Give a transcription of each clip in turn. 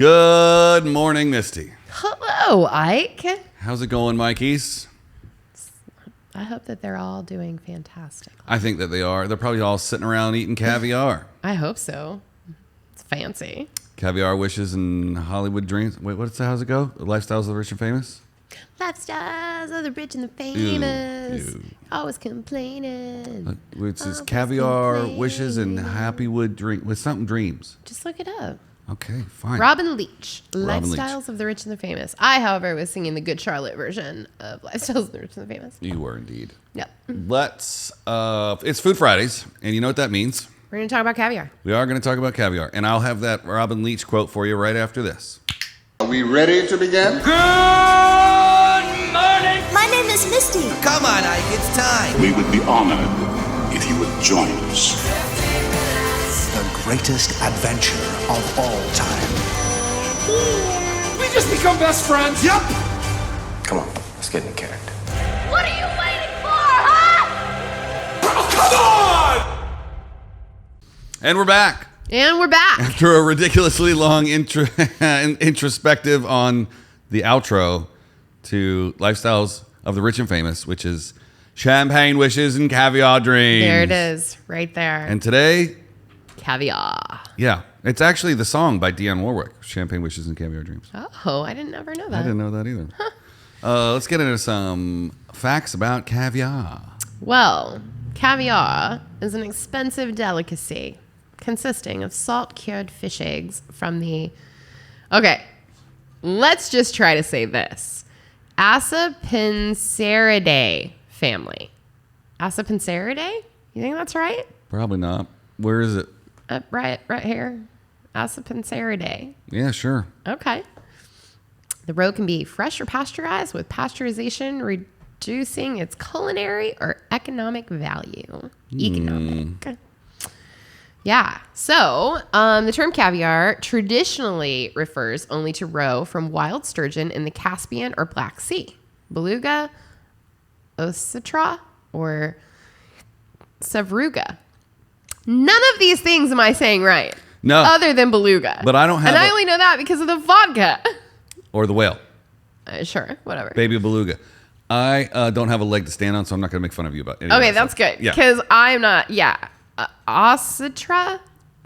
Good morning, Misty. Hello, Ike. How's it going, Mikey's? I hope that they're all doing fantastic. I think that they are. They're probably all sitting around eating caviar. I hope so. It's fancy. Caviar wishes and Hollywood dreams. Wait, how's it go? The lifestyles of the rich and famous? Lifestyles of the rich and the famous. Ew. Always complaining. It says Always caviar complaining. wishes and Happywood dream with something dreams. Just look it up. Okay, fine. Robin Leach. Robin Lifestyles Leach. of the rich and the famous. I, however, was singing the Good Charlotte version of Lifestyles of the rich and the famous. You were indeed. Yep. It's Food Fridays, and you know what that means. We're going to talk about caviar. We are going to talk about caviar, and I'll have that Robin Leach quote for you right after this. Are we ready to begin? Good morning! My name is Misty. Come on, Ike, it's time. We would be honored if you would join us. The greatest adventure of all time. We just become best friends. Yep. Come on, let's get in character. What are you waiting for, huh? Oh, come on! And we're back. And we're back. After a ridiculously long introspective on the outro to Lifestyles of the Rich and Famous, which is Champagne Wishes and Caviar Dreams. There it is, right there. And today, caviar. yeah, it's actually the song by Dionne Warwick, Champagne Wishes and Caviar Dreams. Oh, I didn't ever know that. I didn't know that either. Let's get into some facts about caviar. Well, caviar is an expensive delicacy consisting of salt-cured fish eggs from the... Okay, let's just try to say this. Acipenseridae family. Acipenseridae? You think that's right? Probably not. Where is it? Right here. Acipenseridae. Yeah, sure. Okay. The roe can be fresh or pasteurized, with pasteurization reducing its culinary or economic value. Economic. Yeah. So the term caviar traditionally refers only to roe from wild sturgeon in the Caspian or Black Sea. Beluga, oscitra, or sevruga. None of these things am I saying right. No. Other than beluga. But I don't have And I a- only know that because of the vodka. Or the whale. Sure, whatever. Baby beluga. I don't have a leg to stand on, so I'm not going to make fun of you about it. Okay, that's good. Yeah. Because I'm not, oscitra?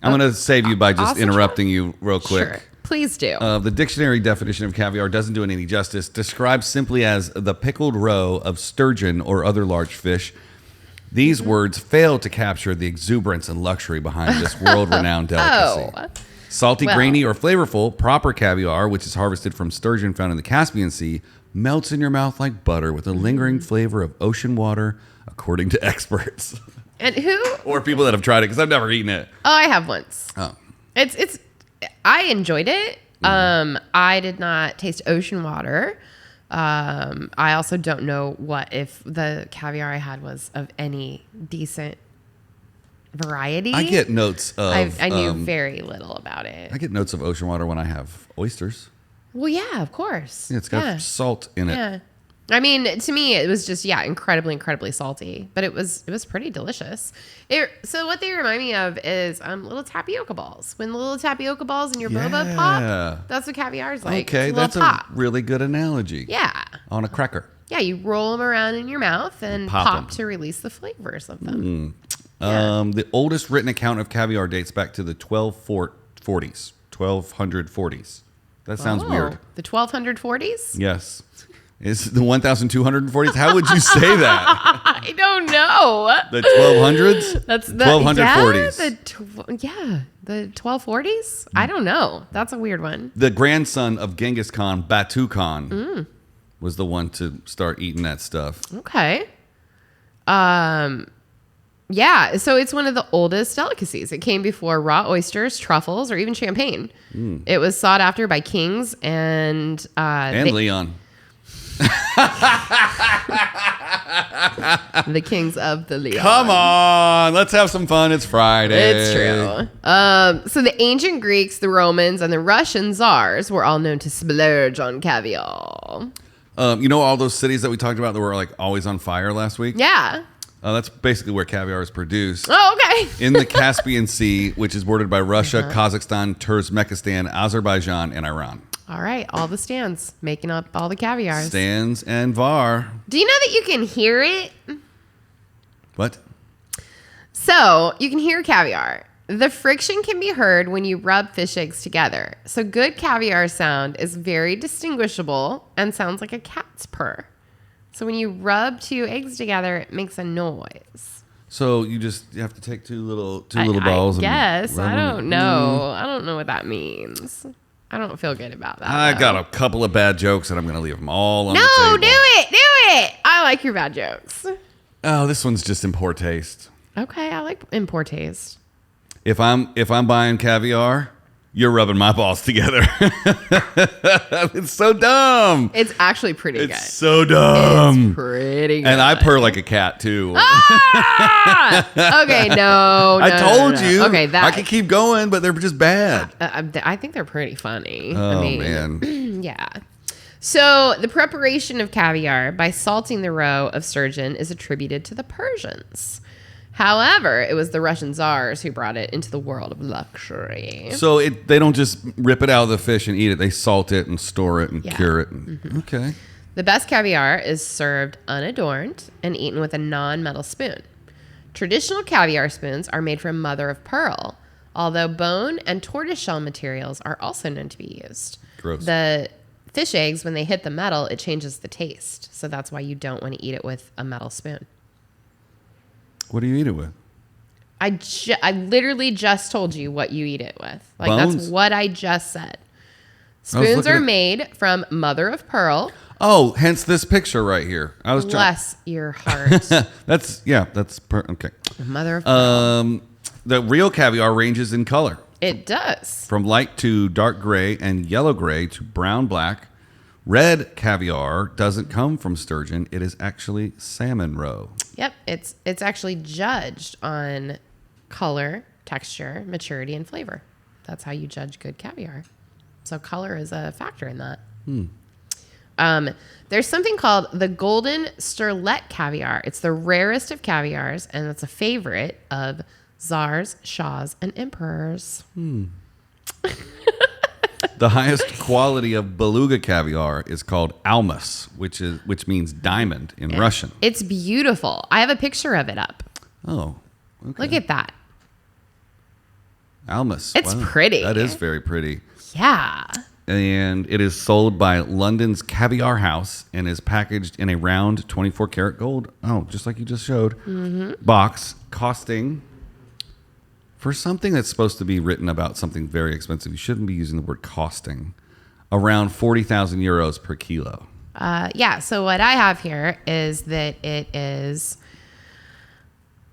I'm going to save you by just Oscitra? interrupting you real quick. Sure. Please do. The dictionary definition of caviar doesn't do it any justice. Describes simply as the pickled roe of sturgeon or other large fish. These words fail to capture the exuberance and luxury behind this world-renowned delicacy. Oh. Salty, Well. grainy, or flavorful, proper caviar, which is harvested from sturgeon found in the Caspian Sea, melts in your mouth like butter with a lingering flavor of ocean water, according to experts. And who? Or people that have tried it, because I've never eaten it. Oh, I have once. Oh. It's I enjoyed it. I did not taste ocean water. I also don't know if the caviar I had was of any decent variety. I get notes of... I knew very little about it. I get notes of ocean water when I have oysters. Well, yeah, of course. Yeah, it's got salt in it. Yeah. I mean, to me, it was just, incredibly, incredibly salty. But it was pretty delicious. So what they remind me of is little tapioca balls. When the little tapioca balls in your boba pop, that's what caviar is like. Okay, It's a little that's pop. a really good analogy. Yeah. On a cracker. Yeah, you roll them around in your mouth and Pop pop 'em. to release the flavors of them. The oldest written account of caviar dates back to the 1240s. That sounds weird. The 1240s? Yes. Is the 1240s? How would you say that? I don't know. The 1200s? That's the 1240s. The 1240s? I don't know. That's a weird one. The grandson of Genghis Khan, Batu Khan, was the one to start eating that stuff. Okay. Yeah, so it's one of the oldest delicacies. It came before raw oysters, truffles, or even champagne. It was sought after by kings and Leon. the kings of the Leon. Come on, let's have some fun. It's Friday. It's true. So the ancient Greeks, the Romans, and the Russian czars were all known to splurge on caviar. You know all those cities that we talked about that were like always on fire last week? Yeah. That's basically where caviar is produced. Oh, okay. In the Caspian Sea, which is bordered by Russia, Kazakhstan, Turkmenistan, Azerbaijan, and Iran. All right, all the stands making up all the caviars. Stands and var. Do you know that you can hear it? What? So you can hear caviar. The friction can be heard when you rub fish eggs together. So good caviar sound is very distinguishable and sounds like a cat's purr. So when you rub two eggs together, it makes a noise. So you have to take two little balls. I guess. And I don't know. I don't know what that means. I don't feel good about that. I though. got a couple of bad jokes, and I'm going to leave them all on the No, table. do it. I like your bad jokes. Oh, this one's just in poor taste. Okay, I like in poor taste. If I'm buying caviar, you're rubbing my balls together. It's so dumb. It's actually pretty good. It's so dumb. It's pretty good. And I purr like a cat too. Ah! Okay, no. I told you. Okay, I could keep going, but they're just bad. I think they're pretty funny. Oh, I mean, man. Yeah. So the preparation of caviar by salting the roe of sturgeon is attributed to the Persians. However, it was the Russian czars who brought it into the world of luxury. So they don't just rip it out of the fish and eat it. They salt it and store it and Yeah. cure it. And, Okay. The best caviar is served unadorned and eaten with a non-metal spoon. Traditional caviar spoons are made from mother of pearl, although bone and tortoiseshell materials are also known to be used. Gross. The fish eggs, when they hit the metal, it changes the taste. So that's why you don't want to eat it with a metal spoon. What do you eat it with? I literally just told you what you eat it with. Like, Bones? that's what I just said. Spoons looking are at- made from mother of pearl. Oh, hence this picture right here. I was trying. Bless your heart. Okay. Mother of pearl. The real caviar ranges in color It does. from light to dark gray and yellow gray to brown black. Red caviar doesn't come from sturgeon. It is actually salmon roe. Yep, it's actually judged on color, texture, maturity, and flavor. That's how you judge good caviar. So color is a factor in that. There's something called the golden sterlette caviar. It's the rarest of caviars, and it's a favorite of czars, shahs, and emperors. The highest quality of beluga caviar is called almas, which means diamond in Russian. It's beautiful. I have a picture of it up. Oh, okay. Look at that. almas. It's pretty. That is very pretty. Yeah. And it is sold by London's Caviar House and is packaged in a round 24 karat gold, just like you just showed, box, costing, for something that's supposed to be written about something very expensive, you shouldn't be using the word costing, around 40,000 euros per kilo. Yeah, so what I have here is that it is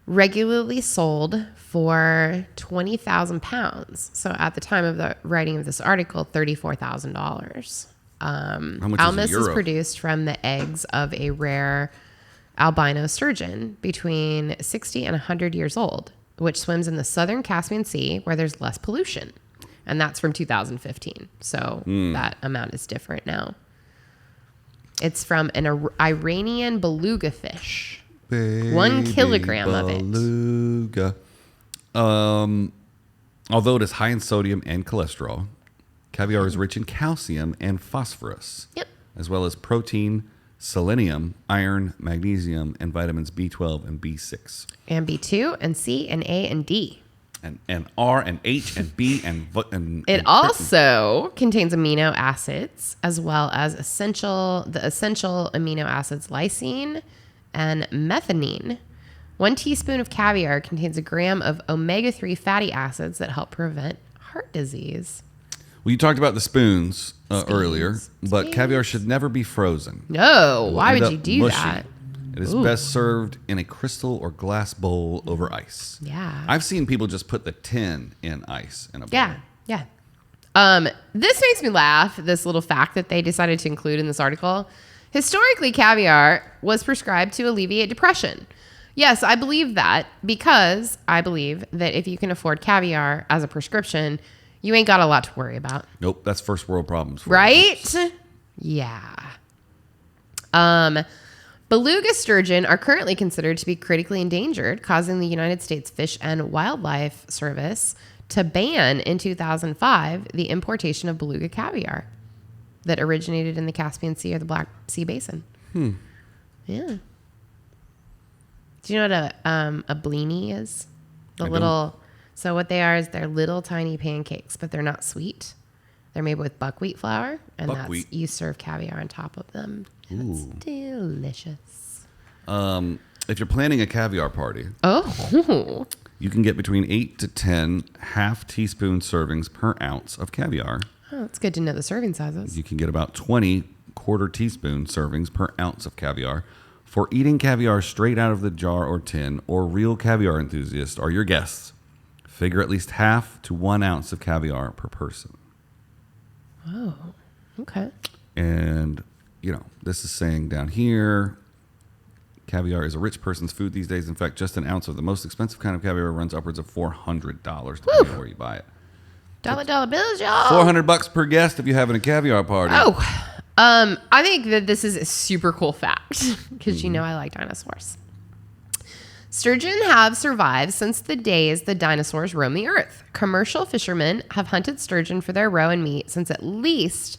regularly sold for 20,000 pounds. So at the time of the writing of this article, $34,000. How much Almas is a is euro? produced from the eggs of a rare albino sturgeon between 60 and 100 years old, which swims in the southern Caspian Sea where there's less pollution. And that's from 2015. So that amount is different now. It's from an Iranian beluga fish. 1 kilogram of it. Beluga. Although it is high in sodium and cholesterol, caviar is rich in calcium and phosphorus, Yep. as well as protein, selenium, iron, magnesium, and vitamins B12 and B6. And B2 and C and A and D. And R and H and B and It also contains amino acids as well as the essential amino acids lysine and methionine. 1 teaspoon of caviar contains a gram of omega-3 fatty acids that help prevent heart disease. Well, you talked about the spoons earlier, but caviar should never be frozen. No, It will why end would up you do mushy. that? It is best served in a crystal or glass bowl over ice. Yeah. I've seen people just put the tin in ice in a bowl. Yeah. This makes me laugh, this little fact that they decided to include in this article. Historically, caviar was prescribed to alleviate depression. Yes, I believe that because I believe that if you can afford caviar as a prescription, you ain't got a lot to worry about. Nope, that's first world problems. For you. Right? Yeah. Beluga sturgeon are currently considered to be critically endangered, causing the United States Fish and Wildlife Service to ban in 2005 the importation of beluga caviar that originated in the Caspian Sea or the Black Sea Basin. Yeah. Do you know what a blini is? So what they are is they're little tiny pancakes, but they're not sweet. They're made with buckwheat flour, and you serve caviar on top of them. It's delicious. If you're planning a caviar party, you can get between 8 to 10 half teaspoon servings per ounce of caviar. Oh, it's good to know the serving sizes. You can get about 20 quarter teaspoon servings per ounce of caviar. For eating caviar straight out of the jar or tin, or real caviar enthusiasts are your guests, figure at least half to 1 ounce of caviar per person. Oh, okay. And, this is saying down here, caviar is a rich person's food these days. In fact, just an ounce of the most expensive kind of caviar runs upwards of $400, depending on where you buy it. Dollar bills, y'all. $400 per guest if you're having a caviar party. I think that this is a super cool fact because I like dinosaurs. Sturgeon have survived since the days the dinosaurs roamed the earth. Commercial fishermen have hunted sturgeon for their roe and meat since at least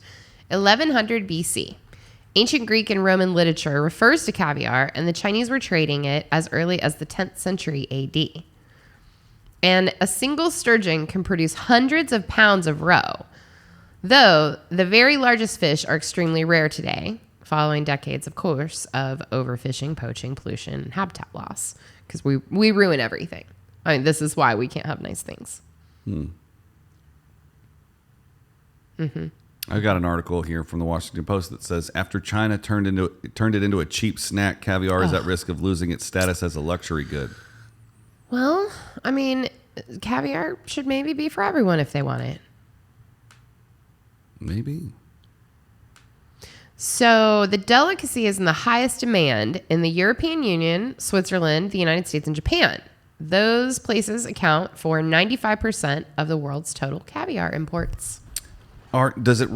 1100 BC. Ancient Greek and Roman literature refers to caviar, and the Chinese were trading it as early as the 10th century AD. And a single sturgeon can produce hundreds of pounds of roe, though the very largest fish are extremely rare today, following decades, of course, of overfishing, poaching, pollution, and habitat loss, because we ruin everything. I mean, this is why we can't have nice things. I got an article here from the Washington Post that says after China turned it into a cheap snack, caviar is at risk of losing its status as a luxury good. Well, I mean, caviar should maybe be for everyone if they want it. Maybe. So the delicacy is in the highest demand in the European Union, Switzerland, the United States, and Japan. Those places account for 95% of the world's total caviar imports. Does it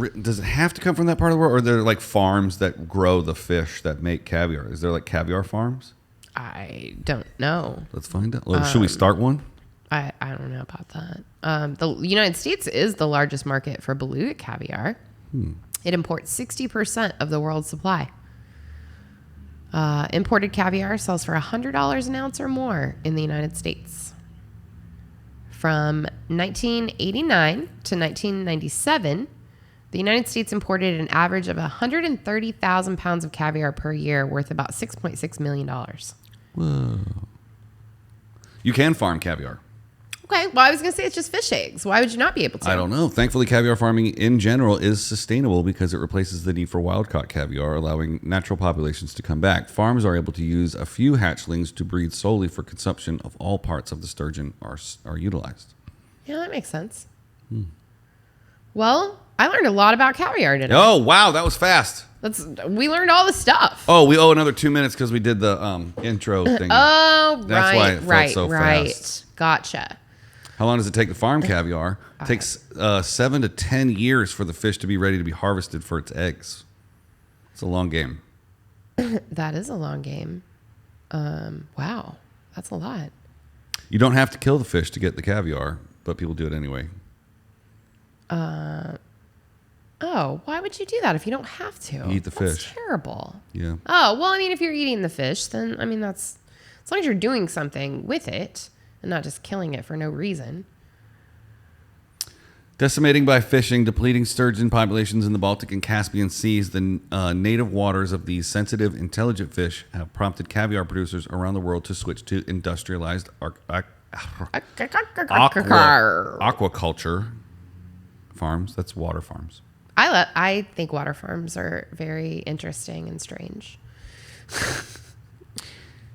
have to come from that part of the world, or are there like farms that grow the fish that make caviar? Is there like caviar farms? I don't know. Let's find out. Well, should we start one? I don't know about that. The United States is the largest market for beluga caviar. It imports 60% of the world's supply. Imported caviar sells for $100 an ounce or more in the United States. From 1989 to 1997, the United States imported an average of 130,000 pounds of caviar per year, worth about $6.6 million. Whoa. You can farm caviar. Okay, well, I was going to say it's just fish eggs. Why would you not be able to? I don't know. Thankfully, caviar farming in general is sustainable because it replaces the need for wild-caught caviar, allowing natural populations to come back. Farms are able to use a few hatchlings to breed solely for consumption of all parts of the sturgeon are utilized. Yeah, that makes sense. Well, I learned a lot about caviar today. Oh, wow. That was fast. We learned all the stuff. Oh, we owe another 2 minutes because we did the intro thing. Oh, That's why it felt so fast. Gotcha. How long does it take to farm caviar? It takes 7 to 10 years for the fish to be ready to be harvested for its eggs. It's a long game. That is a long game. Wow, that's a lot. You don't have to kill the fish to get the caviar, but people do it anyway. Oh, why would you do that if you don't have to? You eat the fish. That's terrible. Yeah. Oh, well, I mean, if you're eating the fish, then, I mean, that's, as long as you're doing something with it and not just killing it for no reason. Decimating by fishing, depleting sturgeon populations in the Baltic and Caspian Seas, the native waters of these sensitive, intelligent fish have prompted caviar producers around the world to switch to industrialized aquaculture farms. That's water farms. I think water farms are very interesting and strange.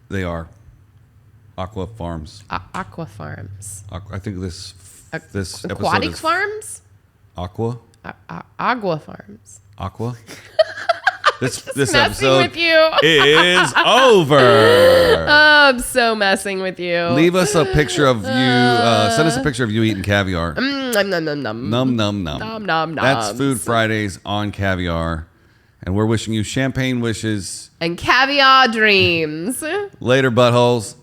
They are. Aqua farms. Aqua farms. I think this episode aquatic is farms? Aqua? Agua farms. Aqua? This messing episode with you. is over. I'm so messing with you. Leave us a picture of you. Send us a picture of you eating caviar. Num, num, num, num. Num, num, num. Nom, nom, nom. That's Food Fridays on caviar. And we're wishing you champagne wishes. And caviar dreams. Later, buttholes.